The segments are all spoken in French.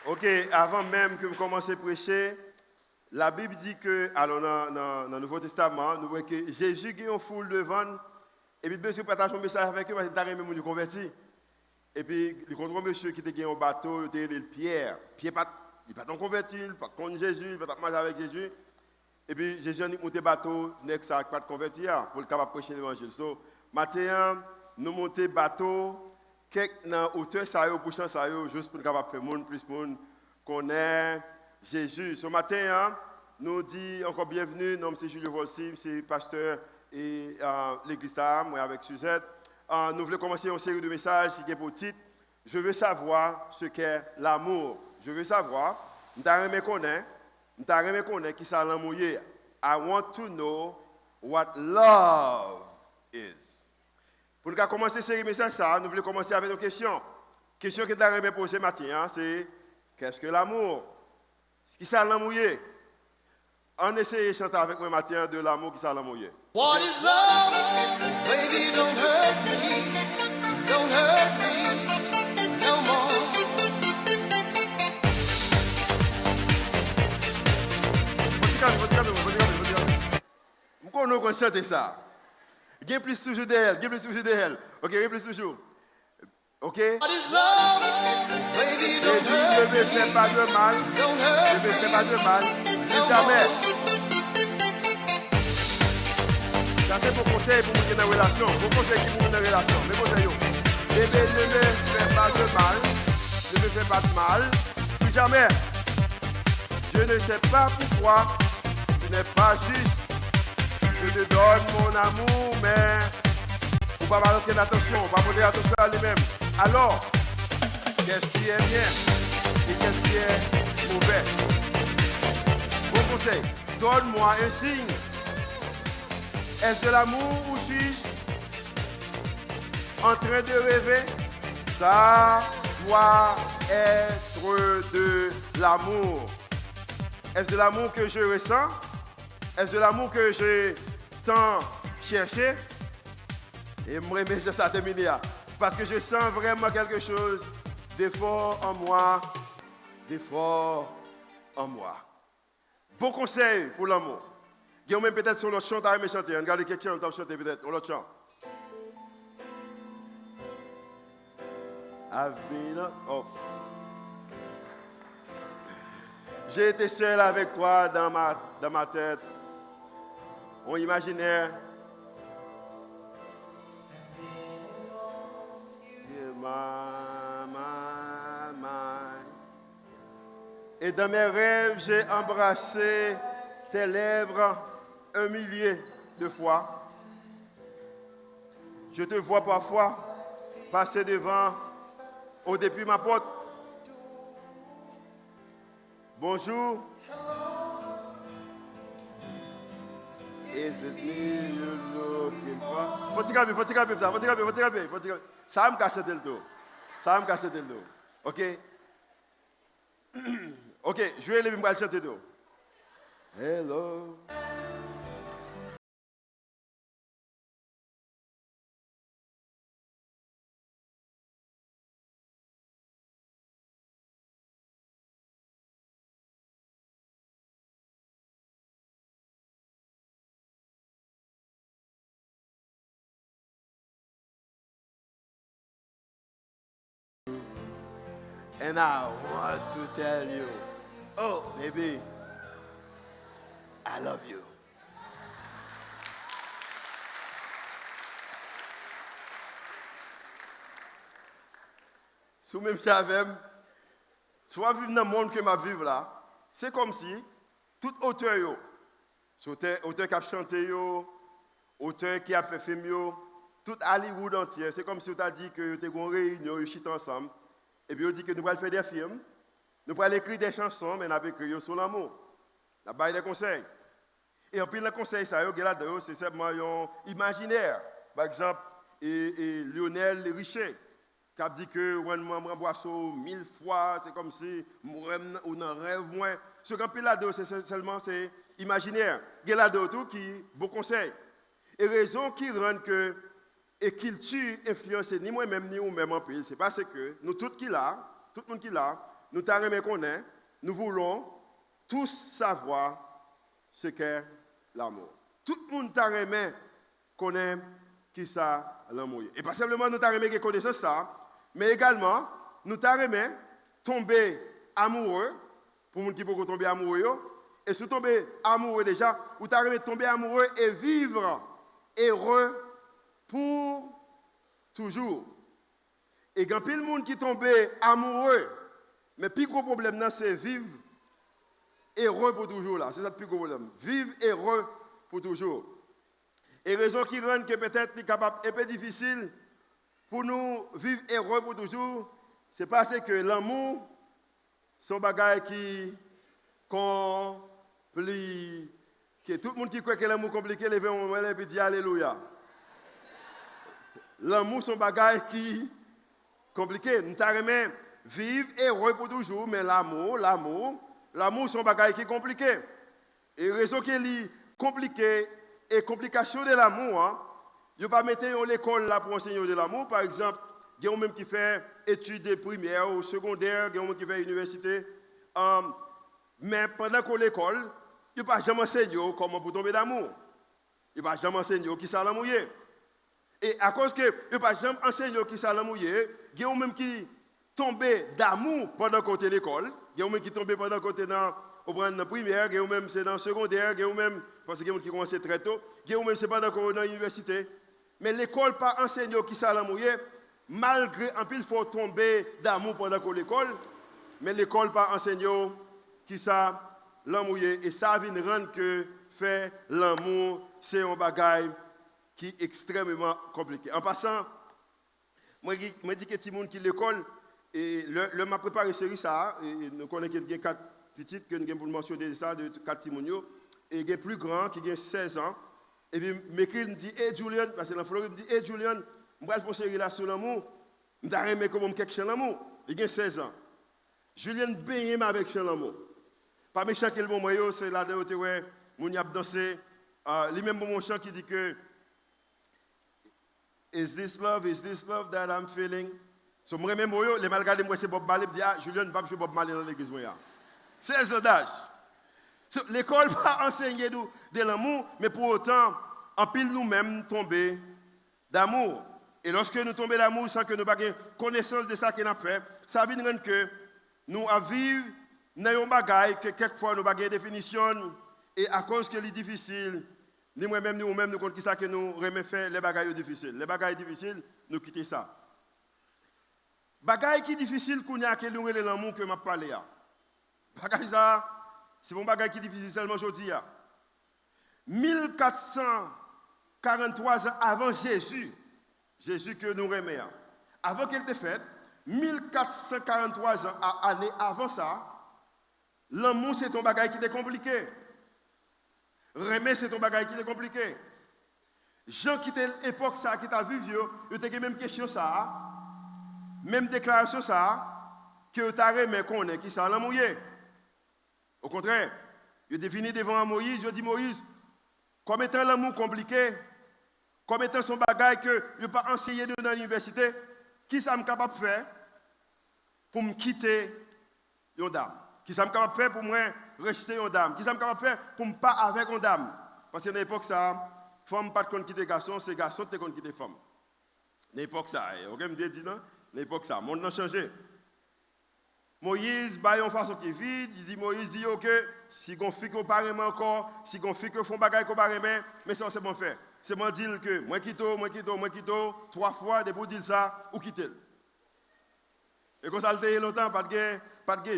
Ok, avant même que je commence à prêcher, la Bible dit que, alors dans le Nouveau Testament, nous voyons que Jésus qui est en foule devant, et puis monsieur partage un message avec eux parce qu'il a même nous converti. Et puis, le contre monsieur qui était en bateau, il était Pierre. Pierre, il n'est pas converti, il n'est pas contre Jésus, il n'est pas marcher avec Jésus. Et puis, Jésus a monté bateau, n'est pas converti pour le capable prêcher l'évangile. So, matin, nous montons bateau, dans hauteur ça pour chance ça juste pour capable faire monde plus monde connaît Jésus. Ce matin, nous dit encore bienvenue, nom c'est Julio Volsi, c'est pasteur et l'église moi avec Suzette. Nous voulons commencer une série de messages qui est pour titre je veux savoir ce qu'est l'amour. Je veux savoir, nous t'aimer connaître qui ça l'amour est. I want to know what love is. Pour nous commencer cette série de messages, nous voulons commencer avec une question. La question que nous avons posée ce matin, c'est qu'est-ce que l'amour? Qui ça l'amour est? On essaie de chanter avec moi matin de l'amour qui ça l'amour est. What is love? Baby, don't hurt me no more. Nous connaissons chanter ça. Gain plus toujours d'elle. Ok, gain plus toujours. Ok? What is love? Baby, don't hurt Ne me fais pas de mal. Don't hurt Ne me fais pas de mal. Plus jamais. Ça c'est mon conseil pour vous dans une relation. Mon conseil qui vous dans une relation. Mes conseils. Bébé, ne me fais pas de mal. Ne me fais pas de mal. Plus jamais. Je ne sais pas pourquoi. Tu n'es pas juste. Je te donne mon amour, mais on va pas prendre attention, on va porter attention à lui-même. Alors, qu'est-ce qui est bien et qu'est-ce qui est mauvais? Bon conseil, donne-moi un signe. Est-ce de l'amour ou suis-je en train de rêver? Ça doit être de l'amour. Est-ce de l'amour que je ressens? Est-ce de l'amour que j'ai tant cherché? Et moi, je ça terminer. Parce que je sens vraiment quelque chose d'effort en moi. Bon conseil pour l'amour. Il y a même peut-être sur l'autre chant, tu as aimé chanter. Regardez quelqu'un, tu as chanté peut-être, sur l'autre chant. I've been oh. J'ai été seul avec toi dans ma tête. On imaginaire. Et dans mes rêves, j'ai embrassé tes lèvres 1 millier de fois. Je te vois parfois passer devant depuis ma porte. Bonjour. Is it me you're looking for? Faut-il calmer. Ça me cache le dos. Ok? Ok, je vais aller me chanter tout. Hello. And I want to tell you, oh, baby, I love you. Si vous même savez, soit vivre dans le monde que je vis là, c'est comme si tout auteur, auteur qui a chanté, auteur qui a fait film, tout Hollywood entier, c'est comme si on a dit que vous avez une réunion, ils sont ensemble. Et puis on dit que nous allons faire des films, nous allons écrire des chansons, mais nous allons écrire sur l'amour. Nous allons des conseils. Et en plus, le conseil, c'est simplement imaginaire. Par exemple, Lionel Richet, qui a dit que on m'embrasse 1000 fois, c'est comme si on en rêve moins. Ce qu'on peut là-dedans, c'est imaginaire. Il y a là-dedans tout qui bon conseil. Et raison qui rend que et qu'il tue, influencer ni moi-même ni vous-même en pile, c'est parce que nous tous qui là, tout le monde qui là, nous t'arrêtons qu'on est, nous voulons tous savoir ce qu'est l'amour. Tout le monde t'arrête qu'on aime qui ça l'amour. Et pas simplement nous t'arrêtons qui connaissent ça, mais également nous t'arrêtons tomber amoureux, pour les gens qui peuvent tomber amoureux, et si vous tombez amoureux déjà, vous t'arrêtez tomber amoureux et vivre heureux pour toujours. Et quand il y a des gens qui tombent amoureux, mais le plus gros problème, c'est vivre heureux pour toujours. C'est ça le plus gros problème. Vivre heureux pour toujours. Et raison qui rend que peut-être capable un peu difficile pour nous vivre heureux pour toujours, c'est parce que l'amour, c'est un bagage qui compliqué. Tout le monde qui croit que l'amour est compliqué, lève un moment et puis dit Alléluia. L'amour, c'est un bagage qui est compliqué. Nous t'arrêtons vivre heureux pour toujours, mais l'amour, c'est un bagage qui est compliqué. Et raison qu'il est compliqué et complication de l'amour, je ne vais pas mettre l'école là pour enseigner de l'amour. Par exemple, il y a même qui fait études primaires ou secondaires, il y a même qui fait université. Mais pendant qu'on l'école, il ne va pas jamais enseigner comment pour tomber d'amour. Il ne va jamais enseigner qui ça l'amour. Et à cause que il ne va pas jamais enseigner qui ça l'amour, il y a même qui tombent d'amour pendant qu'on est à l'école. Il y a même qui tombent pendant qu'on est dans la primaire, il y a même c'est dans le secondaire, il y a même parce qu'il y a qui commencent très tôt, il y a même c'est pendant qu'on est dans l'université. Mais l'école pas enseigner qui ça l'amour, malgré un peu il faut tomber d'amour pendant qu'on l'école, mais l'école pas enseigner qui ça l'amour et ça vient rendre que faire l'amour c'est un bagage qui est extrêmement compliqué. En passant, moi dis que tout le monde qui l'école et le m'a préparé série ça et nous connaissons qu'il y a 4 petites que nous avons pour mentionner ça de 4 Timonio et il y a plus grand qui a 16 ans et puis m'écrit me dit hey Julian parce que dans Floride me dit hey Julian moi je fais une série là sur l'amour me d'arrêter comment quelque chose l'amour il a 16 ans Julian baigné avec chant l'amour pas méchant quel bon moyen c'est là de ouais mon y a dansé lui même bon chant qui dit que is this love that I'm feeling so moi même moyo les mal regarder moi c'est Bob Marley me dit ah Julian pas jouer Bob Marley dans l'église moi 16 ans d'âge. So, l'école va enseigner de l'amour, mais pour autant, en pile nous-mêmes tomber d'amour. Et lorsque nous tombons d'amour sans que nous n'ayons connaissance de ça qu'on a fait, ça veut dire que nous vivons dans un bagage que quelquefois nous avons une définition et à cause que c'est difficile, nous-mêmes, nous comptons ça que nous remettons faire les bagages difficiles. Les bagages difficiles, nous quittons ça. Bagages qui sont difficiles, qu'on a que nous l'amour que je parlé. C'est un bagage qui est difficile seulement aujourd'hui. 1443 ans avant Jésus que nous remettons, avant qu'elle ait fait, 1443 années avant ça, l'amour c'est un bagage qui était compliqué. Remet c'est un bagage qui était compliqué. Jean qui était l'époque ça, qui t'a vu vieux, il y a même question ça, même déclaration ça, que tu as remet qu'on est qui ça l'amour. Au contraire, je définis devant Moïse, je dis Moïse, comme étant l'amour compliqué, comme étant son bagage que je ne peux pas enseigner dans l'université, qui ça me capable de faire pour me quitter une dame? Qui ça me capable de faire pour moi rejeter une dame? Qui ça me capable de faire pour me pas avec une dame? Parce que à l'époque ça, femme pas de quitter garçon, c'est garçon qui quitter femme. À l'époque ça, ok me dit non, à l'époque ça, le monde a changé. Moïse, bah, une façon qui est vide, il dit Moïse dit OK, si on fait qu'on parle encore, si on fait que font bagaille qu'on parle mais ça c'est bon faire. C'est bon dire que moi quitte, 3 fois de pour dire ça ou quitter. Et comme ça le fait longtemps pas de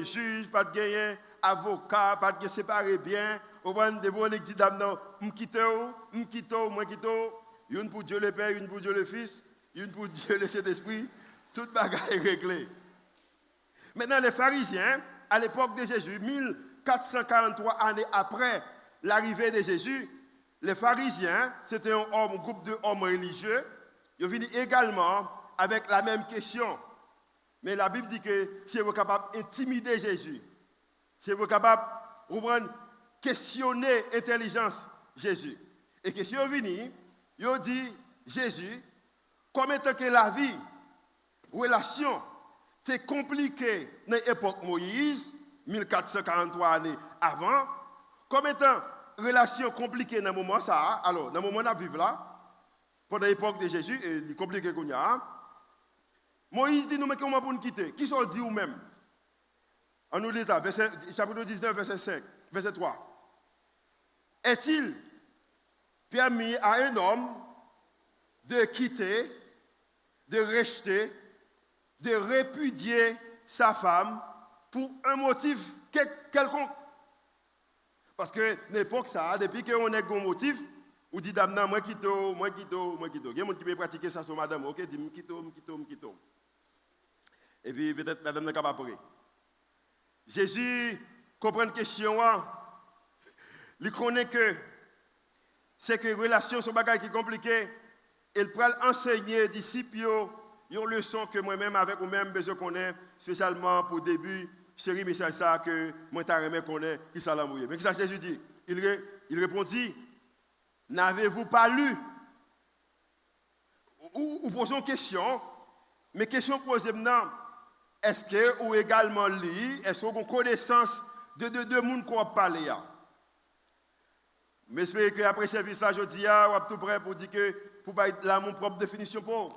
juge, pas de avocat, pas de séparer bien, au moins de bon dit dame non, moi quitte, une pour Dieu le Père, une pour Dieu le Fils, une pour Dieu le Saint-Esprit, toute bagaille réglée. Maintenant, les pharisiens, à l'époque de Jésus, 1443 années après l'arrivée de Jésus, les pharisiens, c'était un groupe d'hommes religieux, ils viennent également avec la même question. Mais la Bible dit que si vous êtes capable d'intimider Jésus, si vous êtes capable de questionner l'intelligence de Jésus, et que si vous venez, vous dites Jésus, comme étant que la vie, relation, c'est compliqué dans l'époque Moïse, 1443 années avant, comme étant relation compliquée dans le moment ça, alors dans le moment où on vit là, pendant l'époque de Jésus, et c'est compliqué qu'on y a, Moïse dit nous, mais comment pour nous quitter? Qui sont dit ou même? En nous lit ça, chapitre 19, verset 5, verset 3. Est-il permis à un homme de quitter, de rejeter, de répudier sa femme pour un motif quelconque? Parce que l'époque ça, depuis qu'on a un motif, on dit d'abord moi quitte. Il y a des gens qui peuvent pratiquer ça sur madame, ok, dit me quitte. Et puis peut-être madame n'est pas capable. Jésus comprend la question, il connaît que c'est que les relations sont des choses qui sont compliquées. Il peut enseigner aux disciples une leçon que moi-même, avec vous-même, je connais, spécialement pour le début, série message ça que moi, je connais, qui ça l'a mouillé. Mais qu'est-ce que Jésus dit? Il répondit, n'avez-vous pas lu? Ou posons une question, mais question posée maintenant, est-ce que vous également lu, est-ce que vous avez connaissance de deux mondes qu'on va parler? Mais j'espère qu'après ce service, je dis, vous êtes tout prêt pour dire que pour pas être là mon propre définition pour.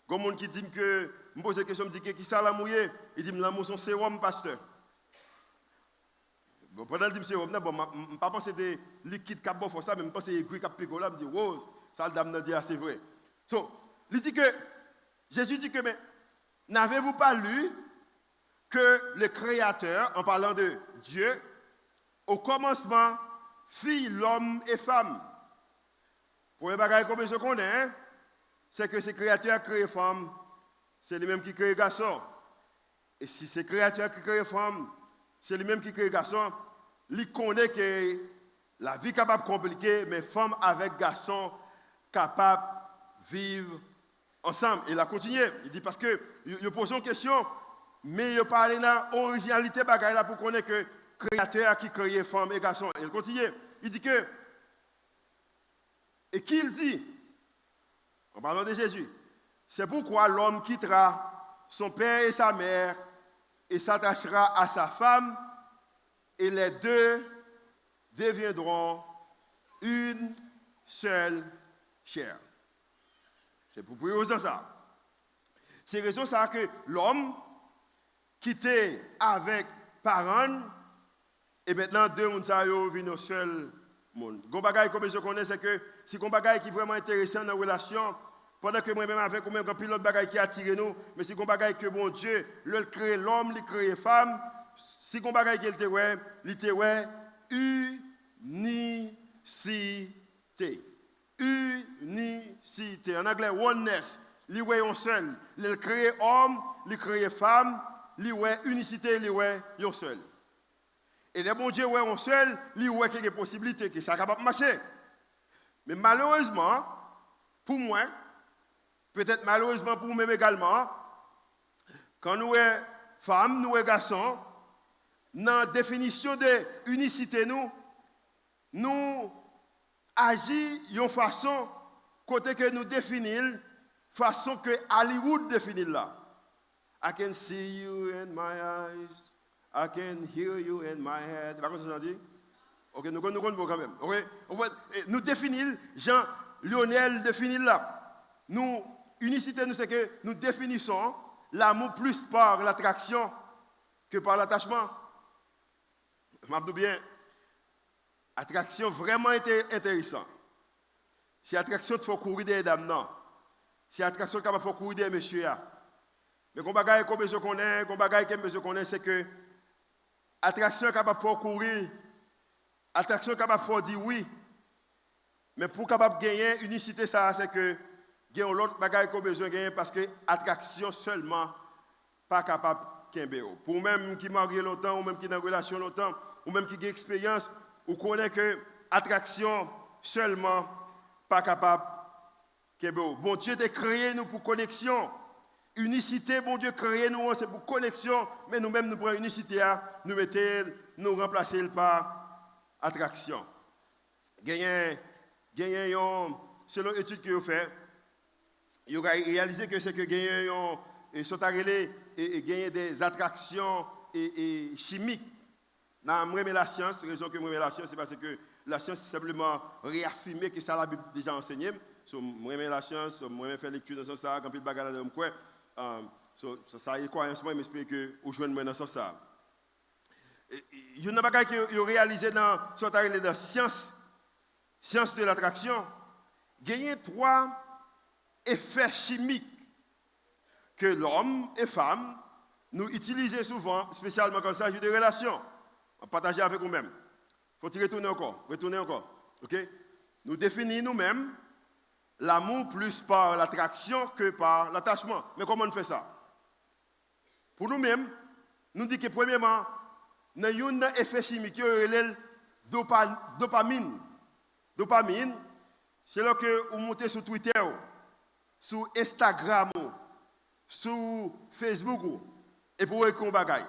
Comme monde qui dit que, me pose la question, me dit que qui ça l'a mouillé? Il dit, l'amour son sérum, pasteur. Bon, pendant qu'il dit sérum, bon, je ne pas penser des liquides qui ont ça, mais je pense que c'est aiguille qui picolé là, je me dis, wow, ça le dame dit, c'est vrai. So, il dit que, Jésus dit que, mais, n'avez-vous pas lu que le Créateur, en parlant de Dieu, au commencement, fit l'homme et femme? Pour les bagages comme je connais, c'est que ces créatures qui créent femme, c'est les mêmes qui créent garçon. Et si ces créatures qui créent femme, c'est les mêmes qui créent garçon, ils connaissent que la vie est capable de compliquer, mais femme avec garçon capable de vivre ensemble. Et il a continué. Il dit parce que il pose une question, mais il parle de l'originalité là pour connaître que créateur qui crée femme et garçon. Il continue. Il dit que, et qu'il dit, en parlant de Jésus, c'est pourquoi l'homme quittera son père et sa mère et s'attachera à sa femme et les deux deviendront une seule chair. C'est pour dire ça. C'est raison ça que l'homme quitté avec parents et maintenant deux mondes viennent au seul monde. Gon bagay comme je connais c'est que si gon bagay qui est vraiment intéressant dans la relation pendant que moi même avec ou même quand pilote bagay qui attire nous mais si gon bagay que bon Dieu le crée l'homme, il crée femme, si gon bagay qu'il était ouais, il était ouais unicité. Unicité. En anglais, oneness. Il est un seul. Il crée homme, il crée femme, il est unicité, il est un seul. Et le bon Dieu, un seul, il y a quelques possibilités que ça ne capable de marcher. Mais malheureusement, pour moi, peut-être malheureusement pour vous-même également, quand nous sommes femmes, nous sommes garçons, dans la définition de unicité, nous agissons d'une façon côté que nous définissons, façon que Hollywood définit là. I can see you in my eyes, I can hear you in my head. Pas comme ça dit? Ok, nous connaissons quand même. Okay? Nous définissons, Jean Lionel définit là. Nous, unicité, nous c'est que nous définissons l'amour plus par l'attraction que par l'attachement. Je dis bien, attraction vraiment intéressant. Si attraction, il faut courir des dames, non. Si attraction, il faut courir des messieurs. Mais qu'on bagaille comme je connais, c'est que attraction est capable de courir, attraction est capable de dire oui. Mais pour capable gagner unicité, ça, c'est que gagner l'autre bagaille qu'on besoin gagner parce que attraction seulement pas capable de gagner. Pour même qui marié longtemps, ou même qui dans une relation longtemps, ou même qui a expérience, ou connaît que attraction seulement pas capable de gagner. Bon Dieu a créé nous pour connexion. Unicité, bon Dieu créé nous, c'est pour connexion, mais nous-mêmes nous prenons unicité, nous remplacer par attraction. Selon l'étude que vous faites, il a réalisé que c'est que gagner gagner des attractions et chimiques. Dans la science, la raison que moi la science, c'est parce que la science c'est simplement réaffirmer que ça la Bible déjà enseigné. So, moi la science, moi faire lecture dans ce sens, quand il bagarre dans quoi, ça y est quoi, moi j'espère que vous joignez moi dans ce sens. Il y a une bagaille que réalisé dans la science de l'attraction. Gagner 3 effets chimiques que l'homme et femme nous utilisons souvent, spécialement quand il s'agit de relations. On partage avec nous-mêmes. Il faut retourner encore. OK? Nous définissons nous-mêmes l'amour plus par l'attraction que par l'attachement. Mais comment on fait ça? Pour nous-mêmes, nous disons que premièrement, nous avons un effet chimique qui est dopamine. Dopamine, c'est là que vous montez sur Twitter, sur Instagram, sur Facebook, et pour écrire un bagage.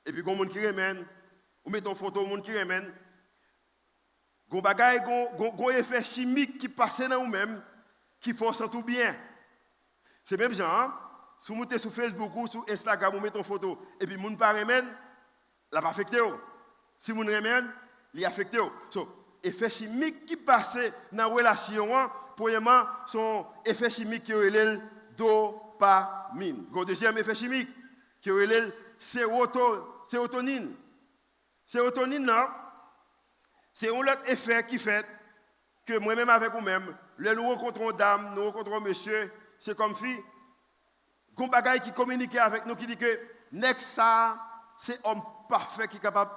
Et puis, il y a des gens qui remènent, vous mettez une photo, des gens qui remènent. Il y a un effet chimique qui passe dans vous-même, qui force tout bien. C'est même genre, si vous mettez sur Facebook ou sur Instagram, vous mettez une photo, et puis, les gens ne remènent, il n'a pas affecté. Si vous remènent, il est affecté. Effet chimique qui passe dans la relation, premièrement, son effet chimique qui est le dopamine. Le deuxième effet chimique qui est le sérotonine. Sérotonine, c'est un autre effet qui fait que moi-même avec vous-même, nous rencontrons dame, nous rencontrons monsieur, c'est comme si, un bagage qui communique avec nous, qui dit que Nexa, c'est homme parfait qui est capable,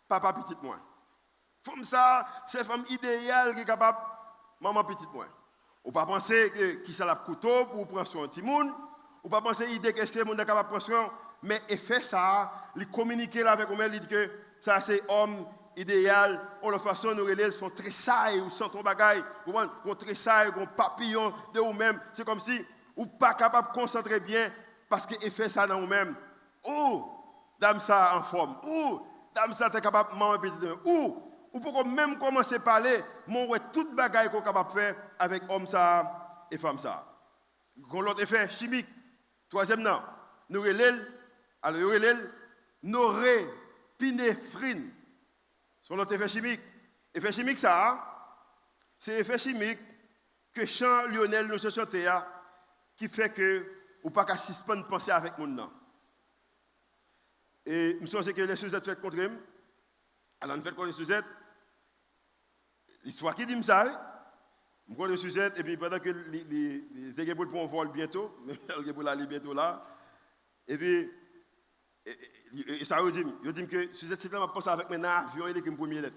papa petit moins. Femme ça, c'est femme idéale qui est capable, maman petite moins. Ou pas penser que ça l'a couteau pour prendre soin de petit monde, ou pas penser idée que le monde est capable de prendre soin, mais il fait ça, il communique avec nous, il dit que ça c'est homme idéal, on la façon nous relève son tressail ou son ton bagaille, on tressail, on papillon de vous-même, c'est comme si ou pas capable de concentrer bien parce qu'il fait ça dans vous-même. Ou dame ça en forme, ou dame ça t'es capable de manger petit, ou pour même commencer à parler, mon ouais toute bagaille qu'on est capable de faire avec homme ça et femme ça. L'autre effet chimique. Troisième nom, nous relève norépinéphrine. C'est l'autre effet chimique. Effet chimique ça, c'est l'effet chimique que chant Lionel nous chanté qui fait que ou pas qu'à suspendre penser avec mon nom. Et je pense que les Suzettes fait contre moi. Alors, nous faisons les Suzettes. L'histoire qui dit ça, je prends les Suzettes, et puis pendant que les équipes pour un vol bientôt, les pour aller bientôt là, et puis, ça veut dire que Suzette, c'est tellement pensé avec mes avions, il est qui me premier lettre.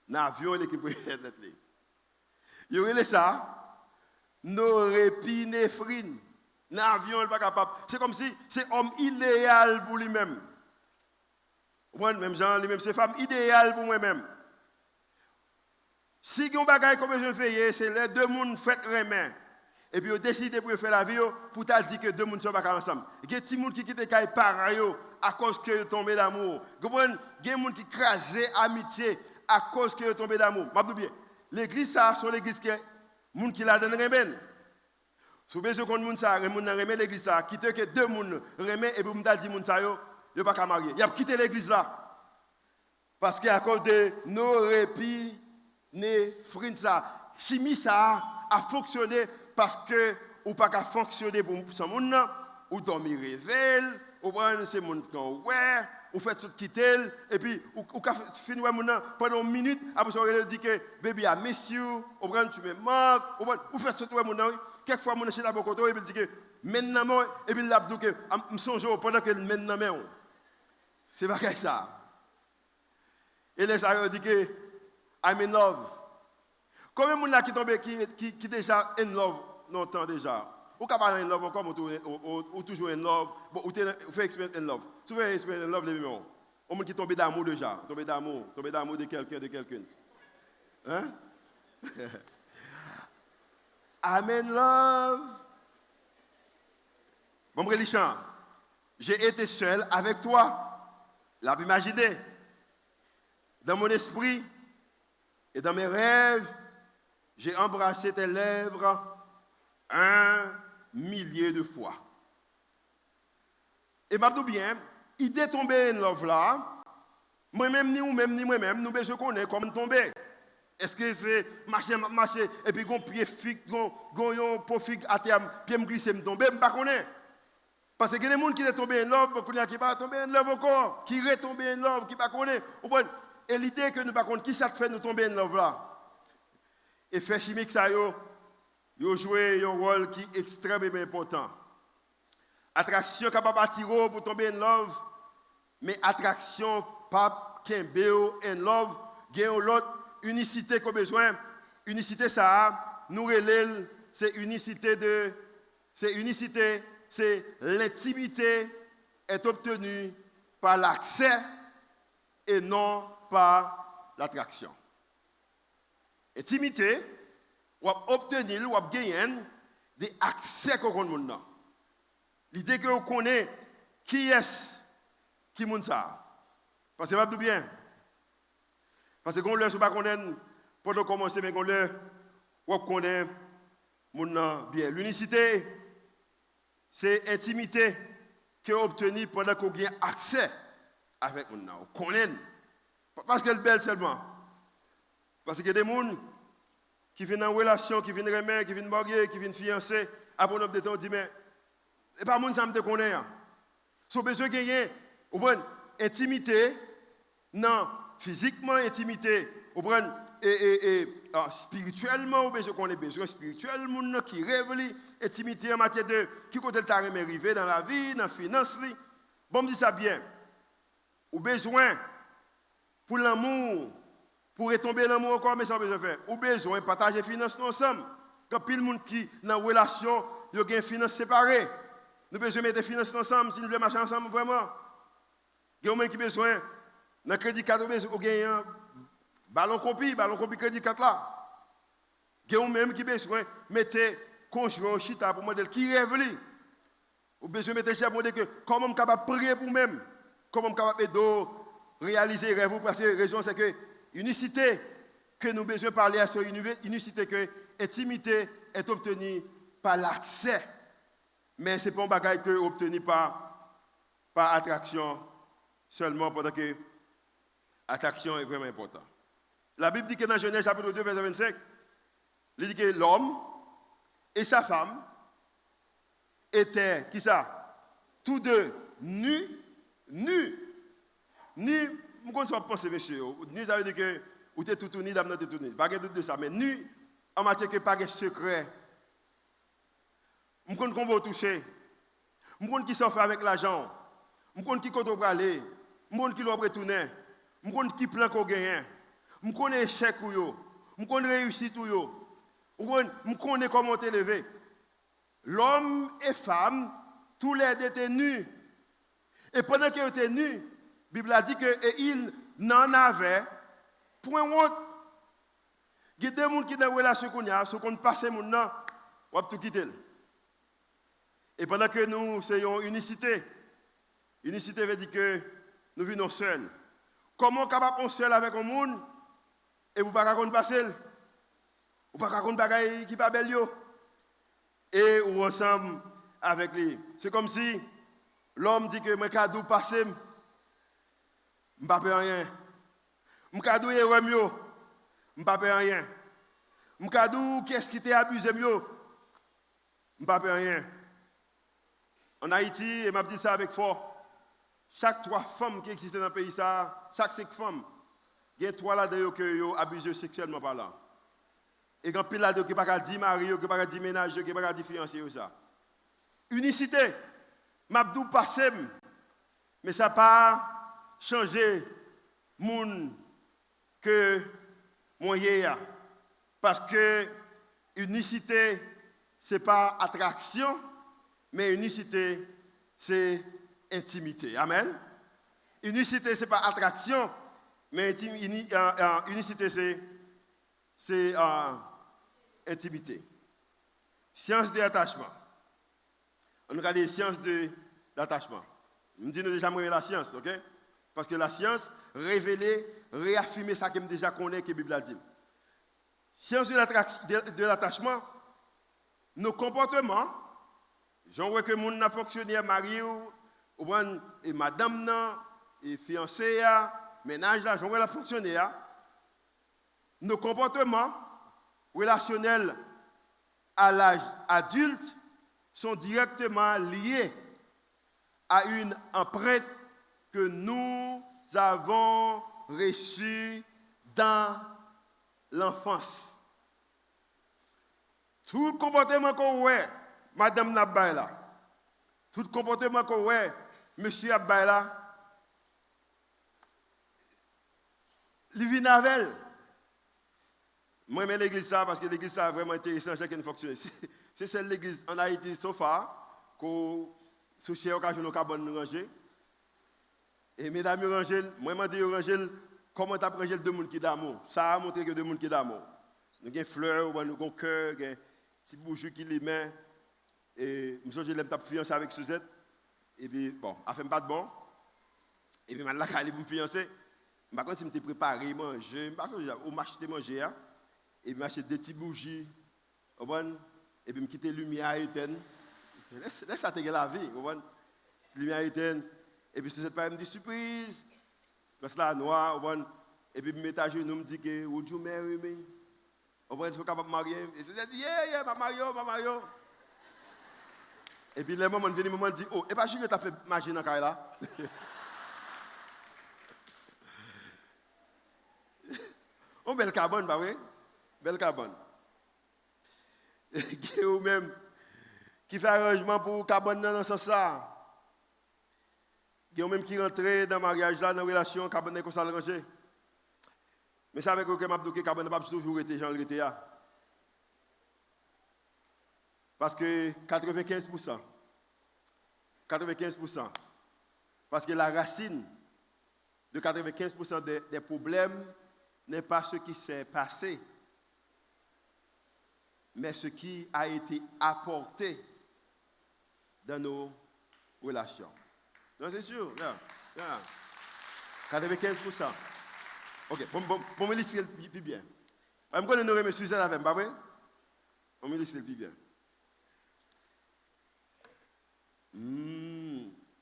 L'avion, il est qui me premier lettre. Il y aurait ça, norépinéphrine. L'avion, il n'est pas capable. C'est comme si c'est homme idéal pour lui-même. Même genre, lui-même, c'est femme idéale pour moi-même. Si on bagaille comme je fais, c'est les deux mondes fait remet. Et puis, on décide pour faire la vie, pour te dire que deux mondes ne sont pas ensemble. Il y a des gens qui quittent les pareil à cause que sont tombés d'amour. Il y a des gens qui crasent amitié à cause que sont tombés d'amour. L'église, ça, c'est l'église qui gens qui la donne remet. Si vous avez besoin de gens ça, remet l'église ça, quitte que deux mondes remet et puis vous me dites ça, ils ne pas qu'à marier. Il a quitté l'église là. Parce qu'à cause de nos répits, néphrin ça, chimie ça a fonctionné parce que ou pas qu'à fonctionner pour ce monde ou dormir réveil ou prendre ces monde quand ouais ou fait tout quitter et puis ou finir monde pendant une minute après ça on dit que baby I miss you ou prendre tu me manques ou fait tout monde quelquefois mon chez la bokoto et puis dit que maintenant et puis l'a dit que me songe pendant que maintenant c'est pas ça et les ça dit que I'm in love. Combien de gens qui tombent qui déjà in love longtemps déjà? Ou capable in love encore ou toujours in love, ou fait experience in love. Tu fais experience in love les numéros. Au monde qui tombe d'amour déjà, tombe d'amour de quelqu'un. Hein? I'm in love. Bon Richard, j'ai été seul avec toi. L'a imaginé. Dans mon esprit et dans mes rêves, j'ai embrassé tes lèvres 1 millier de fois. Et je dis bien, l'idée de tomber en love là, moi-même, ni vous-même, ni moi-même, nous besoin connaître comment tomber. Est-ce que c'est marcher, et puis un pied fixe, un pot fixe à terme, puis me glisser, me tomber, je ne sais pas. Parce que il y a des gens qui sont tombés en love, qui ne sont pas tombés en love encore, qui sont tombés en love, qui ne connaissent pas. Et l'idée que nous ne connaissons pas, qui ça fait nous tomber en love là? Effet chimique, ça, yo joué un rôle qui est extrêmement important. Attraction capable d'attirer pour tomber en love, mais attraction pas kembeo en love, gagne l'autre unicité qu'on a besoin. Unicité ça, nous relève, c'est l'intimité est obtenue par l'accès et non par l'attraction. Intimité, ou obtenir, ou gagner des accès qu'on a. L'idée que vous connaissez qui est qui est ça. Parce que c'est pas bien. Parce que quand on ne sait pas connaître, pour commencer, mais quand on connaît bien. L'unicité, c'est l'intimité que vous obtenez pendant que vous avez accès avec nous. Vous connaissez. Parce qu'elle est belle seulement. Parce qu'il y a des gens qui viennent en relation, qui viennent remettre, qui viennent marier, qui viennent fiancer. Après, on dit, mais et pas monde ça me connaît. Si vous avez besoin de gagner, vous prenez intimité, non, physiquement intimité, vous prenez spirituellement, vous avez besoin spirituellement, qui révèle intimité en matière de qui côté le taré arrivé dans la vie, dans la finance. Bon, me dit ça bien. Vous avez besoin pour l'amour, pour retomber l'amour encore, mais ça vous besoin de faire. Vous avez besoin de partager les finances ensemble. Quand pile monde qui dans une relation, il y a des finances séparées. Nous avons besoin de mettre les finances ensemble si nous voulons marcher ensemble vraiment. Il y a des gens qui ont besoin, dans le crédit 4, vous avez un ballon copie crédit 4 là. Il y a des gens qui ont besoin de mettre conjoint au chita pour modèle qui rêve. Vous avez besoin de mettre chita pour dire que comment je suis capable de prier pour vous-même, comment je suis capable de réaliser les rêves. Parce que la raison c'est que l'unicité que nous avons besoin de parler à cette unicité que l'intimité est obtenue par l'accès. Mais ce n'est pas un bagage que obtenu par attraction seulement, pendant que l'attraction est vraiment importante. La Bible dit que dans Genèse chapitre 2, verset 25, il dit que l'homme et sa femme étaient, qui ça? Tous deux nus. Ni, je ne sais pas penser, monsieur. Ni, ça veut dire que vous êtes tout unis, d'abord tout unis. Pas de doute de ça, mais nu, en matière que pas de secret. Je sais qu'on va toucher. Je sais qui s'en fait avec l'argent. Je sais qui compte aller. Je sais qui doit retourner. Je sais qui plan qu'on gagne. Je connais échec ou yo. Je connais réussite ou yo. Je connais comment t'élever. L'homme et femme, tous les deux étaient nus. Et pendant qu'ils étaient nus, la Bible a dit qu'ils n'en avaient point honte. Il y a des gens qui sont dans la relation qu'on a, ceux qui ont passé mon nom, on va tout quitter. Et pendant que nous soyons unicité, unicité veut dire que nous vivons seuls. Comment capable on seul avec un monde et vous ne pouvez pas passer? Vous ne pouvez pas raconter des choses qui ne sont pas belles. Et ou ensemble avec lui. C'est comme si l'homme dit que mes cadeaux passent, je ne peux pas rien. Mes cadeaux sont mieux, je ne peux pas rien. Mes cadeaux, qu'est-ce qui t'a abusé mieux? Je ne peux pas rien. En Haïti, et m'a dit ça avec fort, chaque 3 femmes qui existent dans le pays, chaque 5 femmes, il y a 3 là-dedans qui ont abusé sexuellement par là. Et quand pile là-dedans qui ne peuvent pas dire mari, qui ne peuvent pas dire ménage, qui ne peuvent pas dire fiancé. Unicité, Mabdou passé, mais ça n'a pas changé mon que mon yéya. Parce que unicité, ce n'est pas attraction, mais unicité, c'est intimité. Amen. Unicité, ce n'est pas attraction, mais unicité, c'est intimité. Science de l'attachement. On regarde les sciences de l'attachement. Je dis déjà la science, ok? Parce que la science révèle, réaffirme ça que je déjà connais que la Bible a dit. Science de l'attachement, nos comportements, j'en vois que mon a fonctionné marié ou et madame nan et fiancé ménage là, j'en vois la fonctionner. Nos comportements relationnels à l'âge adulte sont directement liés à une empreinte que nous avons reçue dans l'enfance. Tout le comportement qu'on voit, madame Nabay là, tout le comportement qu'on voit, monsieur Abay là, Livinavel. Moi, j'aime l'église ça parce que l'église ça vraiment intéressant, chacun fonctionne. C'est celle l'église en Haïti, so far, qu'on soucie occasion de nous ranger. Et mesdames, ranger, moi, je dis ranger, comment tu as rangé deux personnes qui d'amour. Ça a montré que deux personnes qui d'amour. Nous avons des fleurs, nous avons un cœur, des petits bouchons qui les met. Et je l'aime ta fiancée avec Suzette. Et puis, bon, elle fait pas de bon. Et puis, maintenant, elle est pour me fiancer. Par contre, si je me préparé manger, ou m'acheter manger, et puis m'acheter des petites bougies, et puis me quitter la lumière éteinte. Laisse ça te la vie, la lumière éteinte. Et puis, Suzette me dit surprise, parce que là, noir, et puis, me mettre à genoux, me dit que, would you marry me? Il faut capable de marier. Et Suzette dit, yeah, ma Mario. Et puis, le moment venu, le moment dit, oh, et pas sûr que tu as fait magie dans la là. On belle carbone, bah oui? Belle carbone. Ou même, qui fait arrangement pour carbone dans ce sens là. Il y a même qui rentre dans le mariage là, dans la relation, carbone comme ça le ranger. Mais ça avec aucun mabdouké, carbone n'a pas toujours été Jean l'été. Parce que 95%. Parce que la racine de 95% des problèmes n'est pas ce qui s'est passé, mais ce qui a été apporté dans nos relations. Non, c'est sûr. Yeah. 95%. Ok, pour me lister le plus bien. Je me connais nos Suzette avec, pas vrai? On me lister le plus bien.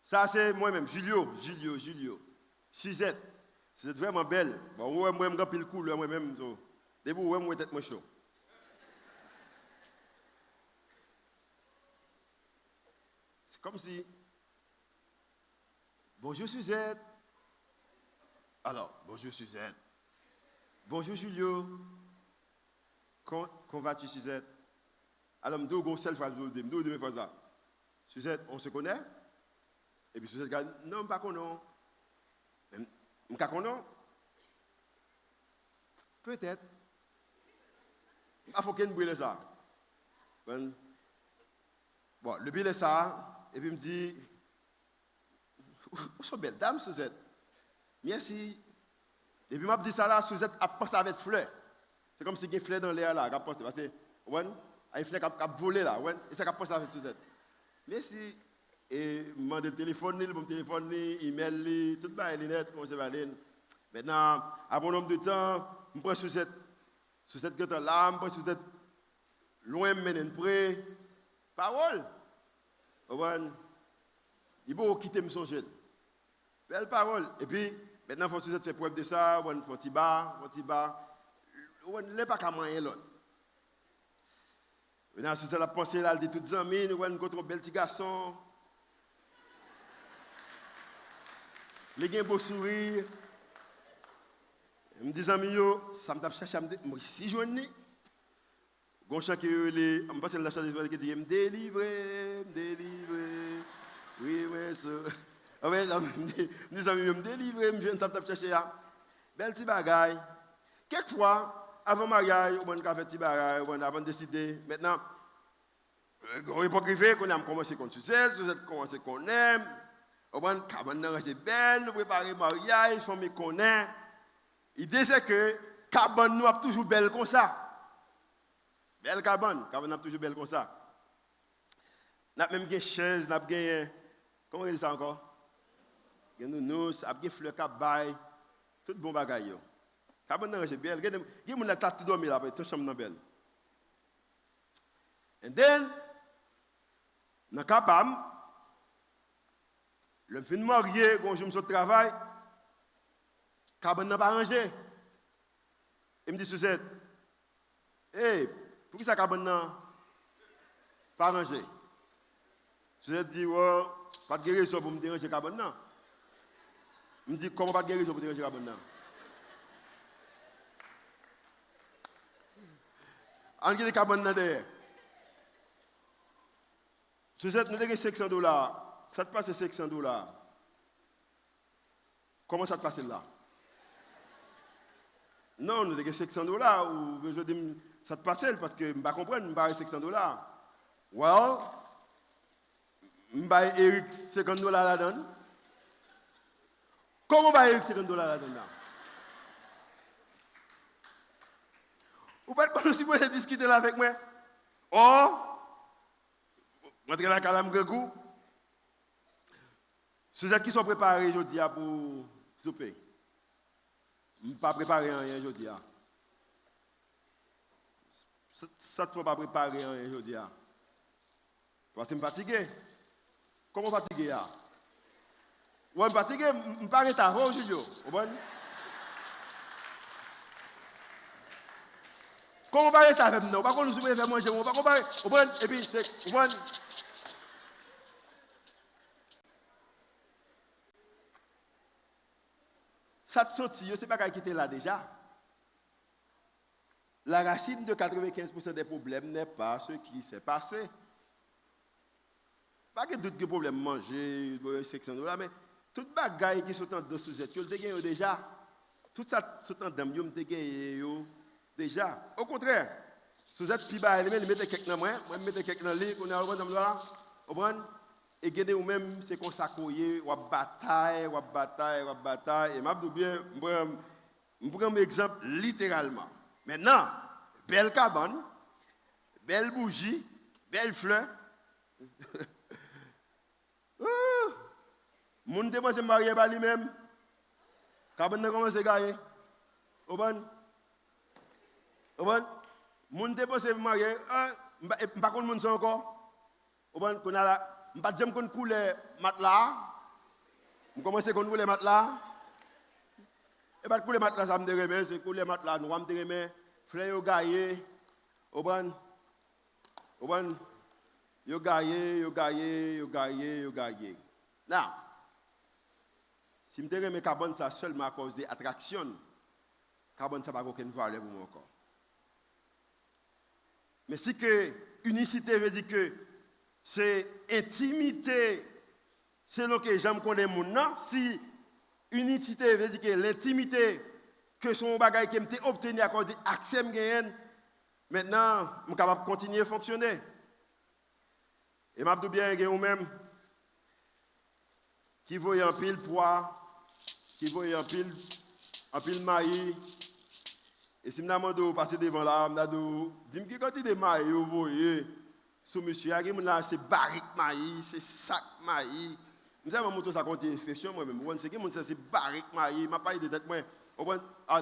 Ça, c'est moi-même, Julio. Suzette. C'est vraiment belle. Bon, moi, je suis le couleur, moi-même. Dès que je suis tête chaud. C'est comme si. Bonjour Suzette. Alors, bonjour Suzette. Bonjour Julio. Comment vas-tu Suzette? Alors, je dis, seule fois, je dis, Suzette, on se connaît? Et puis Suzette dit, non, pas qu'on non. Peut-être. Il faut qu'il brûle ça. Bon, le bill est ça. Et puis il me dit, où sont belle dame, Suzette? Merci. Et puis il m'a dit ça là, Suzette a pensé avec fleur. C'est comme si il y a une fleur dans l'air là, parce que, il y a une fleur qui a volé là, et ça a pensé avec Suzette. Merci. Et je demande le téléphone, email, tout le net, comment ça va aller. Maintenant, à bon nombre de temps, je prends Suzette que tu as là, je prends Suzette loin, mais près. Parole. Il faut quitter me songer. Belle parole. Et puis, maintenant, il faut Suzette faire preuve de ça, il faut tiba. Il n'est pas qu'à manger l'autre. Maintenant, Suzette a pensé là, elle dit toutes les amis, nous avons un bel petit garçon. Les gens beau sourire. Je me dis, amis, ça me tape chercher, moi, si je dis, je chante que je me passe la chanson qui dit, me délivrer. Oui, mais ça. Mes amis, me délivrer, je viens de chercher. Belle petit bagaille. Quelquefois, avant le mariage, on a fait un petit bagaille, avant de décider. Maintenant, on n'est pas privé, on a commencé qu'on succès, vous êtes commencé qu'on aime. On va c'est belle, préparer le mariage, famille qu'on aime. L'idée c'est que cabane nous a toujours belle comme ça. Belle cabane a toujours belle comme ça. N'a même des chaises, n'a gagné. Comment on dit ça encore? Il y a nous, a des fleurs cabaye, tout bon bagaille. Cabane c'est belle. Il y a des gens qui tout dormir là, toute chambre belle. And then, dans le capable, le fin marié, quand je me suis au travail, cabane n'a pas rangé. Il me dit, Suzette, hey, pour qui ça cabane n'a pas rangé? Suzette dit, ouais, pas de guérison pour me déranger cabane n'a. Il me dit, comment pas de guérison pour déranger cabane n'a? En qui est cabane n'a derrière? Suzette, nous avons $500. Ça te passe $500. Comment ça te passe là? Non, nous avons $500 ou je dis ça te passe parce que je ne comprends pas, je n'ai $500. Well, je vais Eric $50 là-dedans. Comment va Eric $50 là-dedans? Vous ne pouvez pas si vous discuter là avec moi? Oh! Rentrez dans la calame Grégou. Ceux qui sont préparés aujourd'hui pour souper. Je ne suis pas préparé rien aujourd'hui. Ça ne faut pas préparer rien aujourd'hui. Parce que je suis fatigué. Comment fatigué? Je suis fatigué, je ne suis pas retard aujourd'hui. Comment on va rester avec nous? Pas qu'on nous soumette faire manger, on va comparer. Et puis, ça te sortit, c'est pas qui était là déjà. La racine de 95% des problèmes n'est pas ce qui s'est passé. Pas que d'autres problèmes manger, $600, mais toute bagaille qui sont dans le sujet, tu le gagnes déjà. Tout ça, tout en dame, tu le gagnes déjà. Au contraire, si vous êtes plus bas, mettez quelqu'un dans moi, je mettez quelqu'un dans lui, on est à l'autre, et gardez vous-même, c'est qu'on s'accroche, on bataille, et je bien, je prends un exemple littéralement. Maintenant, belle cabane, belle bougie, belle fleur. Moun te pense marié par lui-même. Cabane ne commence à gagner. Moun te pense marié, pas qu'on moun son encore. Qu'on a là, pas jamais qu'on coule matelas. On commence qu'on coule matelas. Et pas couler matelas ça me déremet, c'est couler matelas nous me déremet. Frère yo gaillé. Yo gaillé. Now, si je me carbone ça seulement à cause des attractions, carbone ça n'a pas aucune valeur pour moi encore. Mais si que unicité veut dire que c'est intimité, c'est ce que j'aime connaître mon nom, si unicité veut dire que l'intimité que son bagage qui m'a obtenu à cause de l'accès maintenant, je suis capable de continuer à fonctionner. Et je dis bien que vous-même, qui voyez un pile poids, qui voyez un pile maïs, et si je me passer devant là, je me dis, dis-moi quand il est maïs, vous voyez, sous monsieur, c'est barrique maïs, c'est sac maïs. Je sais pas si ça compte instruction, moi-même. C'est barrique maïs, je ne pas de tête, moi.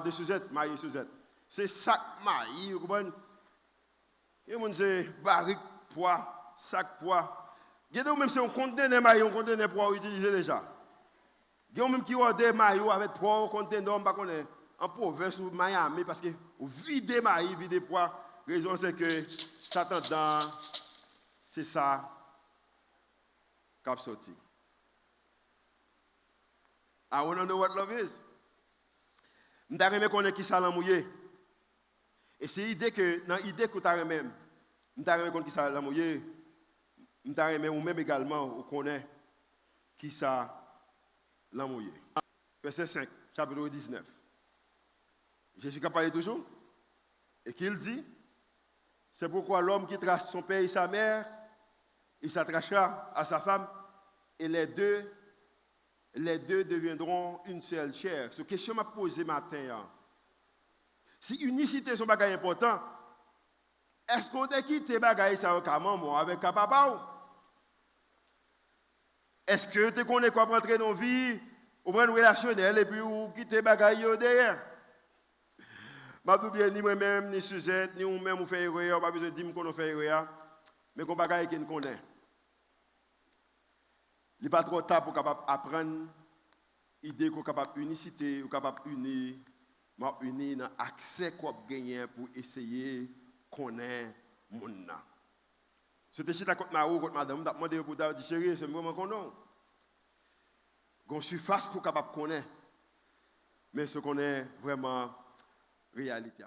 De Suzette, maïs Suzette. C'est sac maïs, vous comprenez? C'est barrique poids, sac poids. Regardez même si on conteneur maïs, on conteneur poids utilisé déjà. Regardez même qui a des maillots avec poids, conteneur, on ne sait pas en province ou Miami, parce que vous videz maïs, videz poids. La raison c'est que Satan dans, c'est ça qui a sorti. I want to know what love is. Je ne connais qui ça mouillé. Et c'est l'idée que, dans l'idée que tu as même, je ne connais qui ça mouillé. Je ne ou même également, vous connaissez qui ça mouillé. Verset 5, chapitre 19. Jésus qui a parlé toujours. Et qu'il dit, c'est pourquoi l'homme qui trace son père et sa mère, il s'attachera à sa femme, et les deux deviendront une seule chair. C'est une question que je m'ai posée matin. Si unicité est un bagage important, est-ce qu'on a quitté bagage ça avec maman, avec papa? Est-ce que tu connais quoi pour entrer dans la vie, ou prendre relationnel et puis ou quitter bagage derrière? Je ne dis bien ni moi-même, ni Suzette, ni vous-même, vous faites erreur, pas besoin de dire qu'on fait erreur. Mais qu'on bagaille qu'on connaît. Il n'est pas trop tard pour capable apprendre idée qu'on capable unicité, ou capable unir dans accès qu'on gagner pour essayer connaître monde. C'était chita contre Marou, contre madame, m'a demandé pour dire chérie, c'est vraiment qu'on qu'on surface qu'on capable connaître. Mais ce qu'on est vraiment réalité.